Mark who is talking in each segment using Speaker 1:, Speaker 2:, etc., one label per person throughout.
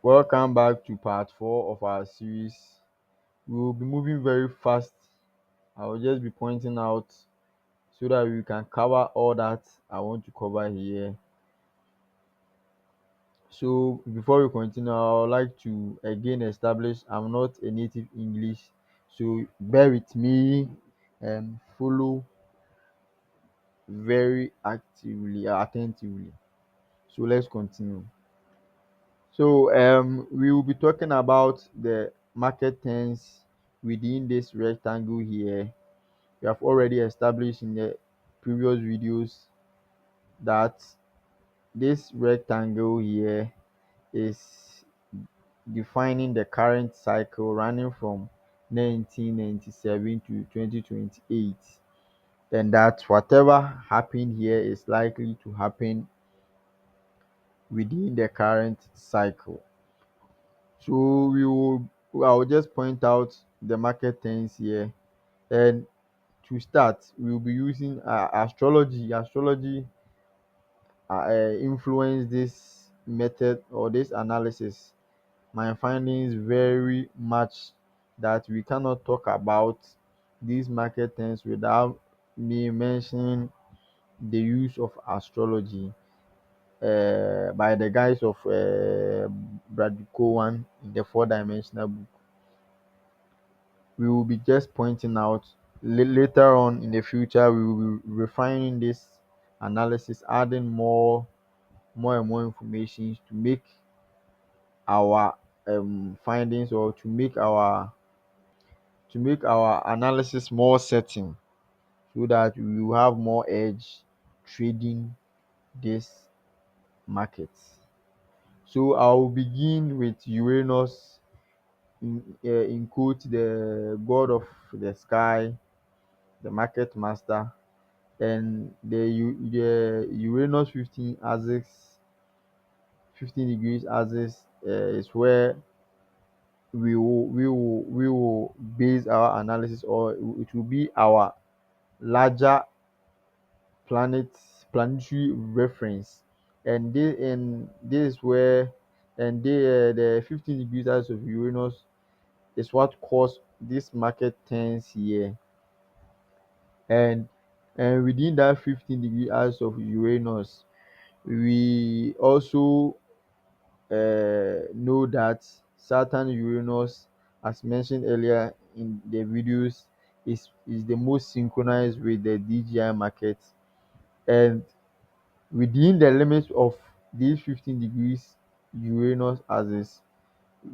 Speaker 1: Welcome back to part 4 of our series. We will be moving very fast. I will just be pointing out so that we can cover all that I want to cover here. So, before we continue, I would like to again establish I'm not a native English, so bear with me and follow very attentively. So, let's continue. So we will be talking about the market trends within this rectangle here. We have already established in the previous videos that this rectangle here is defining the current cycle running from 1997 to 2028, and that whatever happened here is likely to happen within the current cycle. So I will just point out the market trends here. And to start, we will be using astrology. Astrology influence this method or this analysis. My findings very much that we cannot talk about these market trends without me mentioning the use of astrology by the guys of Brad Cowan in the four-dimensional book. We will be just pointing out later on in the future. We will be refining this analysis, adding more and more information to make our findings, or to make our analysis more certain, so that we will have more edge trading this market. So I will begin with Uranus, in quote, the god of the sky, the market master. And the Uranus 15 degrees axis is where we will base our analysis, or it will be our larger planetary reference. And this is where, the 15 degrees axis of Uranus is what caused this market turns here. And and within that 15-degree axis of Uranus, we also know that Saturn Uranus, as mentioned earlier in the videos, is the most synchronized with the DGI market. And within the limits of these 15 degrees Uranus axis,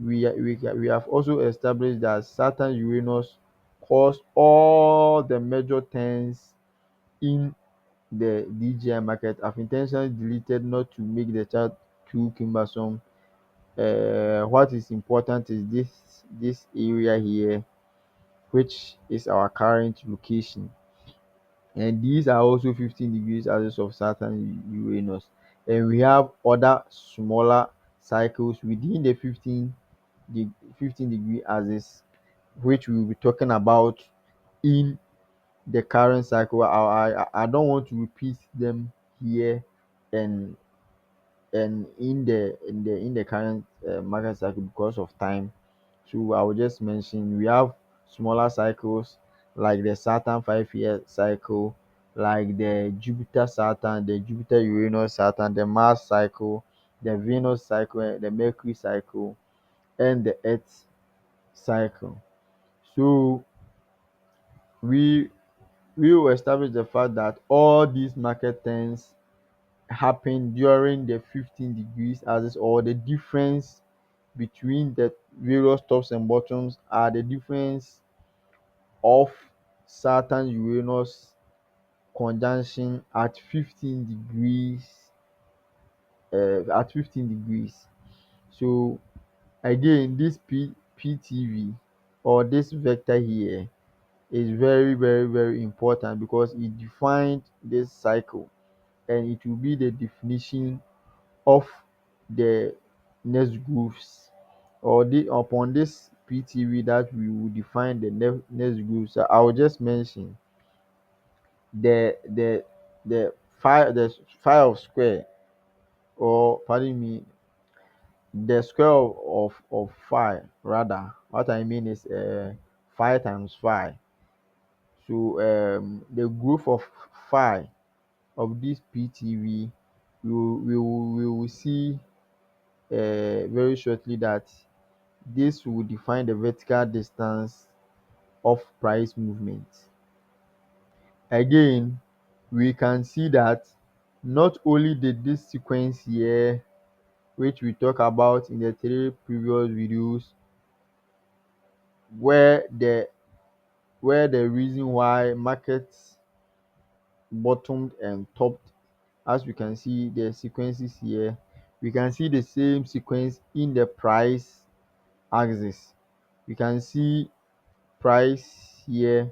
Speaker 1: we have also established that Saturn Uranus cause all the major turns in the DGI market. I've intentionally deleted not to make the chart too cumbersome. What is important is this area here, which is our current location. And these are also 15 degrees axis of Saturn Uranus. And we have other smaller cycles within the 15-degree axis, which we will be talking about in the current cycle. I don't want to repeat them here and in the current market cycle because of time. So I will just mention we have smaller cycles like the Saturn 5 year cycle, like the Jupiter Saturn, the Jupiter Uranus Saturn, the Mars cycle, the Venus cycle, the Mercury cycle, and the Earth cycle. So we we will establish the fact that all these market trends happen during the 15 degrees axis, or the difference between the various tops and bottoms are the difference of Saturn Uranus conjunction at 15 degrees. So again, this PTV, or this vector here, is very very very important because it defined this cycle, and it will be the definition of the next grooves, or upon this PTV that we will define the next grooves. So I will just mention the the phi of square, or pardon me, the square of phi, rather what I mean is phi times phi. So the growth of phi of this PTV, we will see very shortly that this will define the vertical distance of price movement. Again, we can see that not only did this sequence here, which we talk about in the three previous videos, where the reason why markets bottomed and topped, as we can see the sequences here, we can see the same sequence in the price axis. We can see price here, you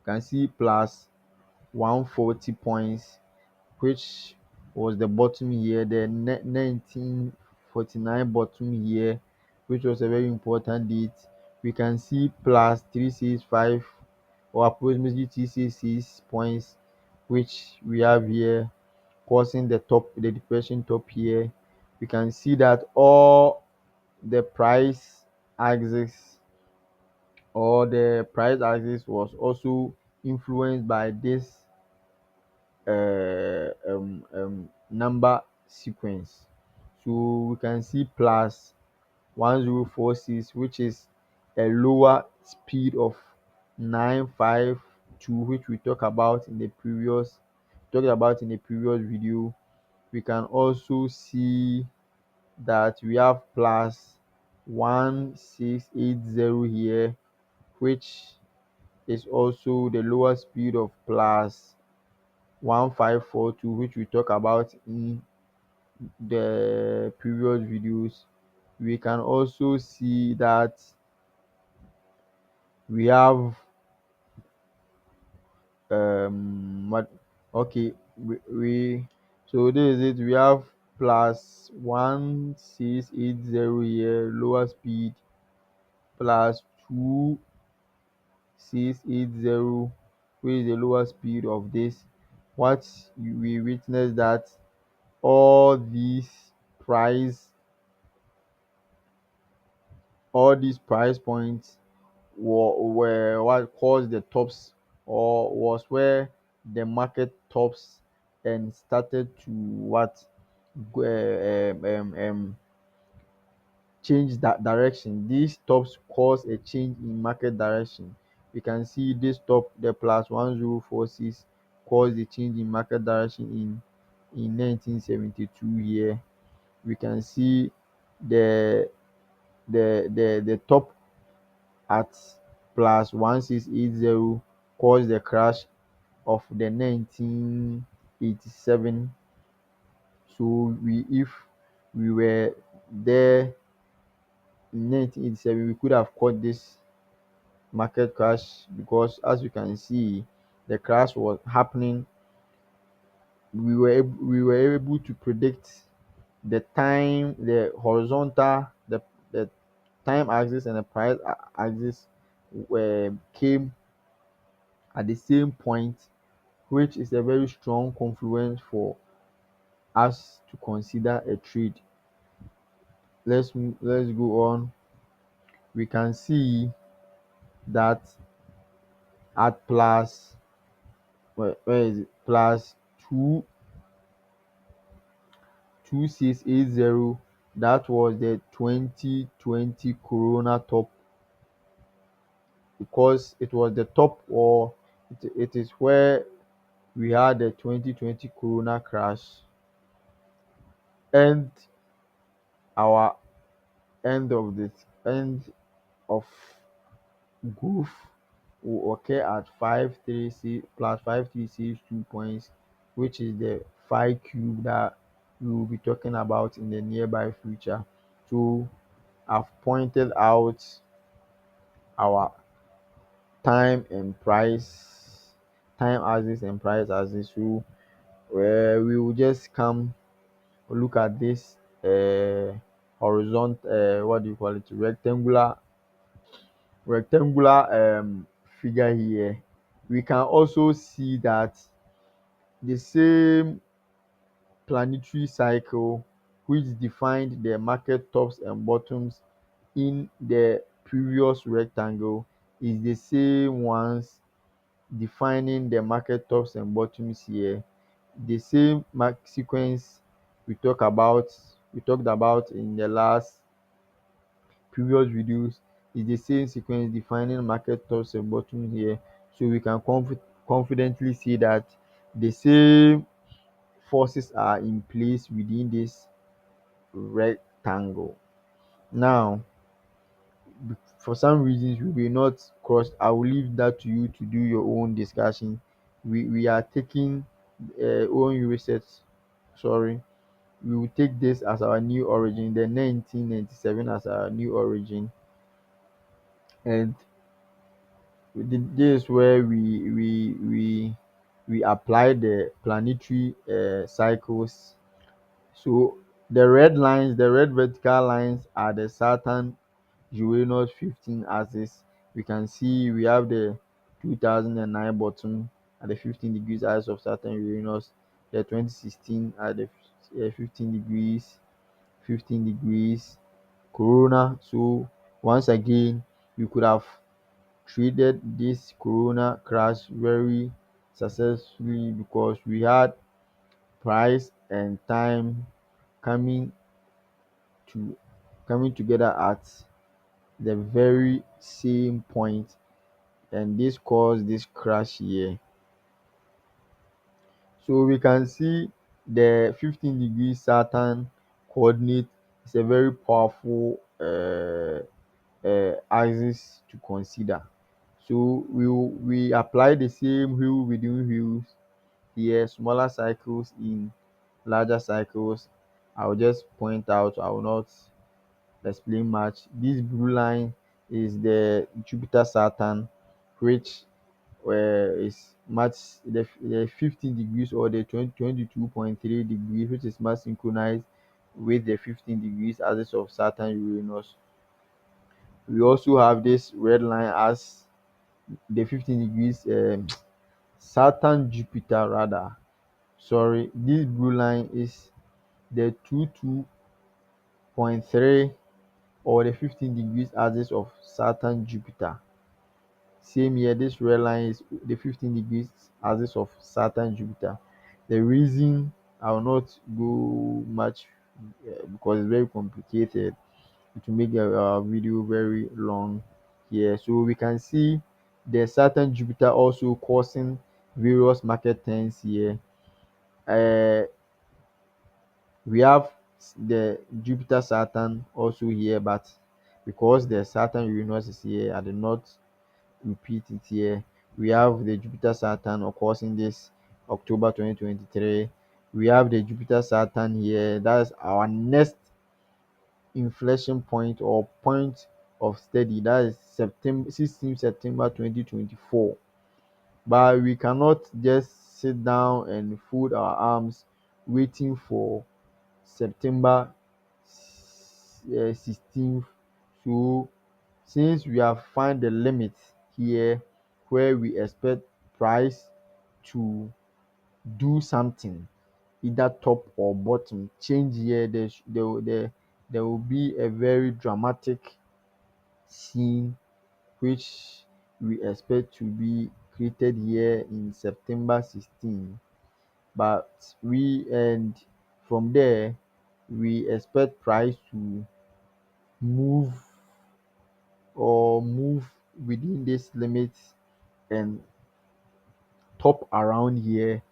Speaker 1: can see plus 140 points, which was the bottom here, the 1949 bottom here, which was a very important date. We can see plus 365 or approximately 366 points, which we have here, causing the depression top here. We can see that all the price axis was also influenced by this number sequence. So we can see plus 1046, which is a lower speed of 952, which we talked about in the previous video. We can also see that we have plus 1680 here, which is also the lower speed of plus 1542, which we talk about in the previous videos. We can also see that we have what okay we so this is it. We have plus 1680 here, lower speed, plus 2680, which is the lower speed of this. What we witness that all these price price points were what caused the tops, or was where the market tops and started to what change that direction. These tops cause a change in market direction. We can see this top, the plus 1046, caused a change in market direction in 1972 here. We can see the the top at plus 1680 caused the crash of the 1987. So if we were there in 1987, we could have caught this market crash, because as you can see, the crash was happening. We were able to predict the time, the horizontal, the time axis and the price axis came at the same point, which is a very strong confluence for us to consider a trade. Let's go on. We can see that at plus, where is it, plus 2680, that was the 2020 corona top, because it was the top, or it is where we had the 2020 corona crash, and our end of growth will occur at 536 plus 5362 points, which is the phi cube that we will be talking about in the nearby future. So I've pointed out our time axis and price axis. So we will just come look at this horizontal, what do you call it, rectangular figure here. We can also see that the same planetary cycle which defined the market tops and bottoms in the previous rectangle, is the same ones defining the market tops and bottoms here. The same sequence we talk about we talked about in the last previous videos is the same sequence defining market tops and bottoms here. So we can confidently say that the same forces are in place within this rectangle. Now, for some reasons we will not cross. I will leave that to you to do your own discussion. We are taking own research. Sorry, we will take this as our new origin, the 1997 as our new origin, and this is where we apply the planetary cycles. So the red vertical lines are the Saturn Uranus 15 axis. We can see we have the 2009 bottom at the 15 degrees axis of Saturn Uranus, the 2016 at the 15 degrees, 15 degrees corona. So once again, you could have traded this corona crash very successfully because we had price and time coming to coming together at the very same point, and this caused this crash here. So we can see the 15 degrees Saturn coordinate is a very powerful axis to consider. So we apply the same wheel within wheels here, smaller cycles in larger cycles. I'll just point out, I will not explain much. This blue line is the Jupiter Saturn, which is much the 15 degrees or the 22.3 degrees, which is much synchronized with the 15 degrees axis of Saturn Uranus. We also have this red line as the 15 degrees Saturn Jupiter rather. Sorry, this blue line is the 22.3 or the 15 degrees axis of Saturn Jupiter. Same here, this red line is the 15 degrees axis of Saturn Jupiter. The reason I will not go much because it's very complicated to make a video very long here. So we can see the Saturn Jupiter also causing various market turns here. Uh, we have the Jupiter Saturn also here, but because the Saturn Uranus is here, I did not repeat it here. We have the Jupiter Saturn occurring this October 2023. We have the Jupiter Saturn here. That's our next inflection point or point of study. That is September 16 September 2024. But we cannot just sit down and fold our arms waiting for September 16th. So since we have found the limit here where we expect price to do something, either top or bottom change here, there will be a very dramatic scene which we expect to be created here in September 16. But we and from there we expect price to move move within this limit and top around here,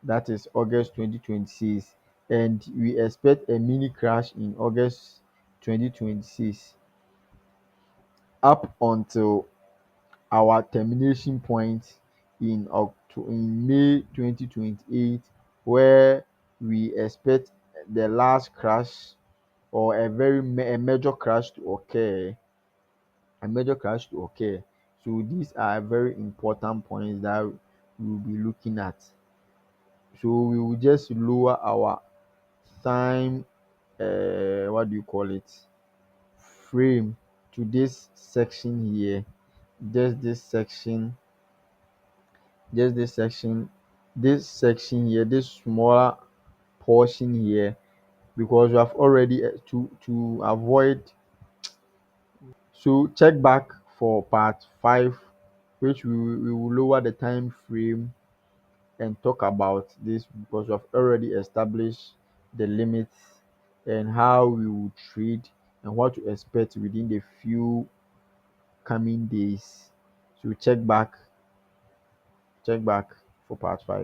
Speaker 1: that is August 2026, and we expect a mini crash in August 2026 up until our termination point in May 2028, where we expect the last crash or a major crash to occur, So these are very important points that we'll be looking at. So we will just lower our time, what do you call it, frame to this section here. Just this section, just this section here, this smaller portion here, because we have already to avoid. So check back for part 5, which we will lower the time frame and talk about this, because we have already established the limits and how we will trade and what to expect within the few coming days. So check back for part 5.